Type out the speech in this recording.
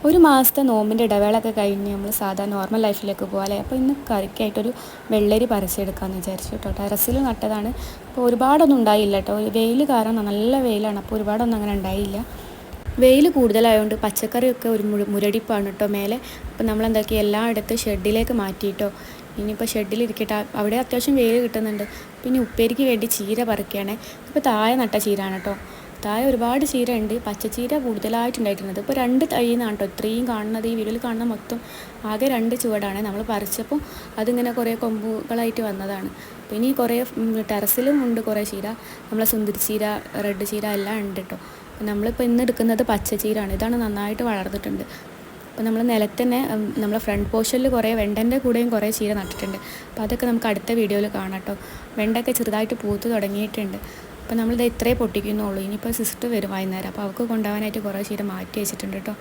ഒരു മാസത്തെ നോമ്പിൻ്റെ ഇടവേളയൊക്കെ കഴിഞ്ഞ് നമ്മൾ സാധാരണ നോർമൽ ലൈഫിലേക്ക് പോകാമല്ലേ. അപ്പോൾ ഇന്ന് കറിക്കായിട്ടൊരു വെള്ളരി പറിച്ചെടുക്കാമെന്ന് വിചാരിച്ചു കേട്ടോ. ടെറസിൽ നട്ടതാണ്. അപ്പോൾ ഒരുപാടൊന്നും ഉണ്ടായില്ല കേട്ടോ. വെയിൽ കാരണം നല്ല വെയിലാണ്, അപ്പോൾ ഒരുപാടൊന്നും അങ്ങനെ ഉണ്ടായില്ല. വെയിൽ കൂടുതലായതുകൊണ്ട് പച്ചക്കറിയൊക്കെ ഒരു മുരടിപ്പാണ് കേട്ടോ മേലെ. അപ്പോൾ നമ്മളെന്താക്കി എല്ലായിടത്തും ഷെഡിലേക്ക് മാറ്റിയിട്ടോ. ഇനിയിപ്പോൾ ഷെഡിലിരിക്കട്ടെ, അവിടെ അത്യാവശ്യം വെയിൽ കിട്ടുന്നുണ്ട്. പിന്നെ ഉപ്പേരിക്ക് വേണ്ടി ചീര പറിക്കുകയാണേ. ഇപ്പോൾ താഴെ നട്ട ചീരയാണ് കേട്ടോ. താഴെ ഒരുപാട് ചീര ഉണ്ട്, പച്ചച്ചീര കൂടുതലായിട്ടുണ്ടായിരുന്നത്. ഇപ്പോൾ 2 തൈ നിന്നാണ് കേട്ടോ ഇത്രയും കാണുന്നത്. ഈ വീഡിയോയിൽ കാണുന്ന മൊത്തം ആകെ 2 ചുവടാണ്. നമ്മൾ പറിച്ചപ്പോൾ അതിങ്ങനെ കുറേ കൊമ്പുകളായിട്ട് വന്നതാണ്. പിന്നെ ഈ കുറേ ടെറസിലും ഉണ്ട് കുറേ ചീര. നമ്മളെ സുന്ദരി ചീര, റെഡ് ചീര എല്ലാം ഉണ്ട് കേട്ടോ. നമ്മളിപ്പോൾ ഇന്ന് എടുക്കുന്നത് പച്ചച്ചീരാണ്. ഇതാണ് നന്നായിട്ട് വളർന്നിട്ടുണ്ട്. അപ്പോൾ നമ്മൾ നിലത്ത് തന്നെ നമ്മളെ ഫ്രണ്ട് പോർഷനിൽ കുറേ വെണ്ടൻ്റെ കൂടെയും കുറേ ചീര നട്ടിട്ടുണ്ട്. അപ്പോൾ അതൊക്കെ നമുക്ക് അടുത്ത വീഡിയോയിൽ കാണാം കേട്ടോ. വെണ്ടയൊക്കെ ചെറുതായിട്ട് പൂത്ത് തുടങ്ങിയിട്ടുണ്ട്. അപ്പോൾ നമ്മളിത് ഇത്രേ പൊട്ടിക്കുന്നുള്ളൂ. ഇനിയിപ്പോൾ സിസ്റ്റർ വരും വൈകുന്നേരം, അപ്പോൾ അവൾക്ക് കൊണ്ടുപോകാനായിട്ട് കുറേ ചീര മാറ്റി വെച്ചിട്ടുണ്ട് കേട്ടോ.